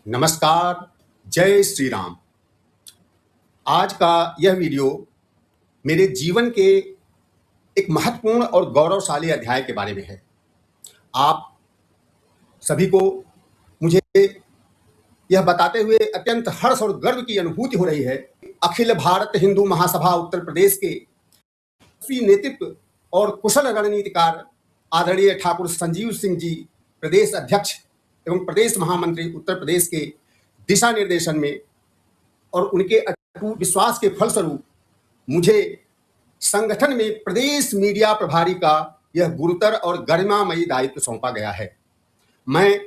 नमस्कार, जय श्री राम। आज का यह वीडियो मेरे जीवन के एक महत्वपूर्ण और गौरवशाली अध्याय के बारे में है। आप सभी को मुझे यह बताते हुए अत्यंत हर्ष और गर्व की अनुभूति हो रही है। अखिल भारत हिंदू महासभा उत्तर प्रदेश के नेतृत्व और कुशल रणनीतिकार आदरणीय ठाकुर संजीव सिंह जी, प्रदेश अध्यक्ष एवं प्रदेश महामंत्री उत्तर प्रदेश के दिशा निर्देशन में और उनके अटूट विश्वास के फलस्वरूप मुझे संगठन में प्रदेश मीडिया प्रभारी का यह गुरुतर और गरिमामयी दायित्व सौंपा गया है। मैं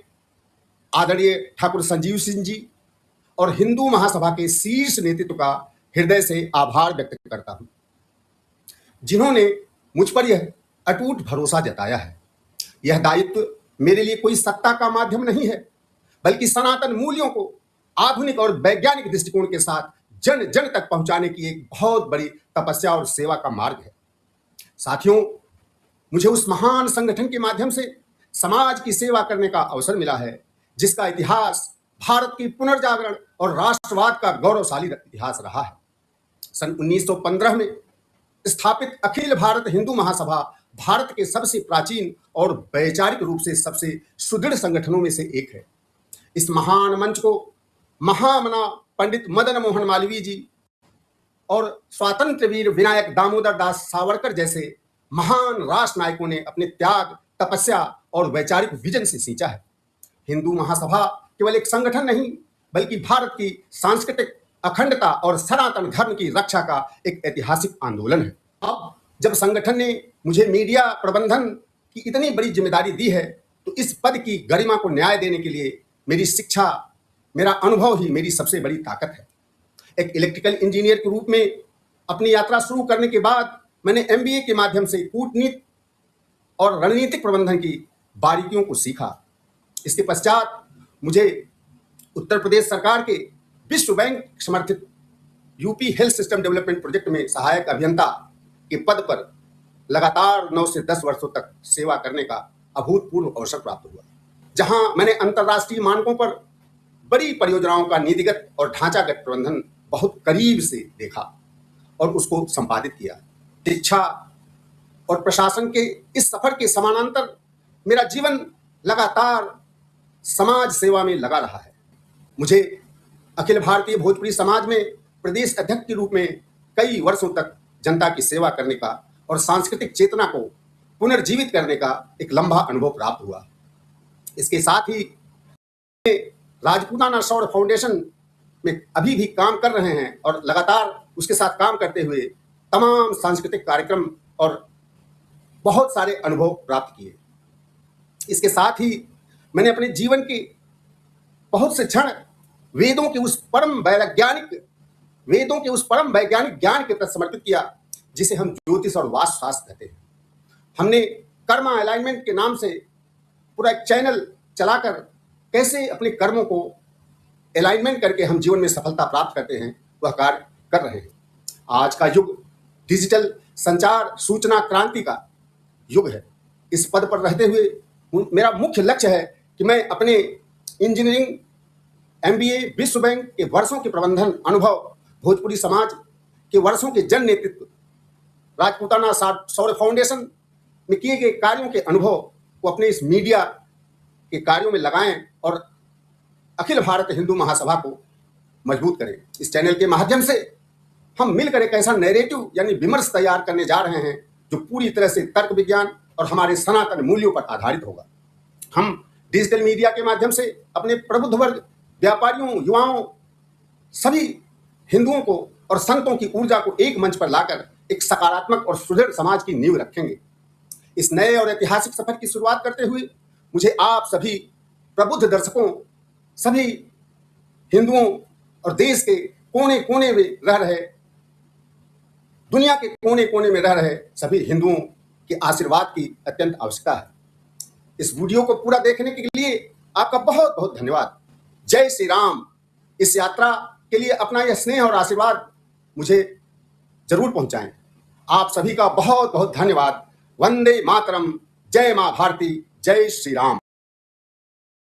आदरणीय ठाकुर संजीव सिंह जी और हिंदू महासभा के शीर्ष नेतृत्व का हृदय से आभार व्यक्त करता हूं, जिन्होंने मुझ पर यह अटूट भरोसा जताया है। यह दायित्व मेरे लिए कोई सत्ता का माध्यम नहीं है, बल्कि सनातन मूल्यों को आधुनिक और वैज्ञानिक दृष्टिकोण के साथ जन जन तक पहुंचाने की एक बहुत बड़ी तपस्या और सेवा का मार्ग है। साथियों, मुझे उस महान संगठन के माध्यम से समाज की सेवा करने का अवसर मिला है, जिसका इतिहास भारत की पुनर्जागरण और राष्ट्रवाद का गौरवशाली इतिहास रहा है। सन 1915 में स्थापित अखिल भारत हिंदू महासभा भारत के सबसे प्राचीन और वैचारिक रूप से सबसे सुदृढ़ संगठनों में से एक है। इस महान मंच को महामना पंडित मदन मोहन मालवीय जी और स्वातंत्र वीर विनायक दामोदर दास सावरकर जैसे महान राष्ट्र नायकों ने अपने त्याग, तपस्या और वैचारिक विजन से सींचा है। हिंदू महासभा केवल एक संगठन नहीं, बल्कि भारत की सांस्कृतिक अखंडता और सनातन धर्म की रक्षा का एक ऐतिहासिक आंदोलन है। अब जब संगठन ने मुझे मीडिया प्रबंधन की इतनी बड़ी जिम्मेदारी दी है, तो इस पद की गरिमा को न्याय देने के लिए मेरी शिक्षा, मेरा अनुभव ही मेरी सबसे बड़ी ताकत है। एक इलेक्ट्रिकल इंजीनियर के रूप में अपनी यात्रा शुरू करने के बाद मैंने MBA के माध्यम से कूटनीति और रणनीतिक प्रबंधन की बारीकियों को सीखा। इसके पश्चात मुझे उत्तर प्रदेश सरकार के विश्व बैंक समर्थित UP health system development project में सहायक अभियंता के पद पर लगातार 9 से 10 वर्षों तक सेवा करने का अभूतपूर्व अवसर प्राप्त हुआ, जहां मैंने अंतर्राष्ट्रीय मानकों पर बड़ी परियोजनाओं का नीतिगत और ढांचागत प्रबंधन बहुत करीब से देखा और उसको संपादित किया। शिक्षा और प्रशासन के इस सफर के समानांतर मेरा जीवन लगातार समाज सेवा में लगा रहा है। मुझे अखिल भारतीय भोजपुरी समाज में प्रदेश अध्यक्ष के रूप में कई वर्षों तक जनता की सेवा करने का और सांस्कृतिक चेतना को पुनर्जीवित करने का एक लंबा अनुभव प्राप्त हुआ। इसके साथ ही राजपूताना सौर फाउंडेशन में अभी भी काम कर रहे हैं और लगातार उसके साथ काम करते हुए तमाम सांस्कृतिक कार्यक्रम और बहुत सारे अनुभव प्राप्त किए। इसके साथ ही मैंने अपने जीवन के बहुत से क्षण वेदों के उस परम वैज्ञानिक ज्ञान के प्रति समर्पित किया, जिसे हम ज्योतिष और वास्तुशास्त्र कहते हैं। हमने कर्मा अलाइनमेंट के नाम से पूरा एक चैनल चलाकर कैसे अपने कर्मों को अलाइनमेंट करके हम जीवन में सफलता प्राप्त करते हैं, वह कार्य कर रहे हैं। आज का युग डिजिटल संचार सूचना क्रांति का युग है। इस पद पर रहते हुए मेरा मुख्य लक्ष्य है कि मैं अपने इंजीनियरिंग, MBA, विश्व बैंक के वर्षों के प्रबंधन अनुभव, भोजपुरी समाज के वर्षों के जन नेतृत्व, राजपूताना सौर फाउंडेशन में किए गए कार्यों के अनुभव को अपने इस मीडिया के कार्यों में लगाएं और अखिल भारत हिंदू महासभा को मजबूत करें। इस चैनल के माध्यम से हम मिलकर एक ऐसा नैरेटिव यानी विमर्श तैयार करने जा रहे हैं जो पूरी तरह से तर्क विज्ञान और हमारे सनातन मूल्यों पर आधारित होगा। हम डिजिटल मीडिया के माध्यम से अपने प्रबुद्ध वर्ग, व्यापारियों, युवाओं, सभी हिंदुओं को और संतों की ऊर्जा को एक मंच पर लाकर एक सकारात्मक और सुदृढ़ समाज की नींव रखेंगे। इस नए और ऐतिहासिक सफर की शुरुआत करते हुए मुझे आप सभी प्रबुद्ध दर्शकों, सभी हिंदुओं और देश के कोने कोने में रह रहे, दुनिया के कोने कोने में रह रहे सभी हिंदुओं के आशीर्वाद की अत्यंत आवश्यकता है। इस वीडियो को पूरा देखने के लिए आपका बहुत बहुत धन्यवाद। जय श्री राम। इस यात्रा के लिए अपना यह स्नेह और आशीर्वाद मुझे जरूर पहुंचाएं। आप सभी का बहुत बहुत धन्यवाद। वंदे मातरम। जय मां भारती। जय श्री राम।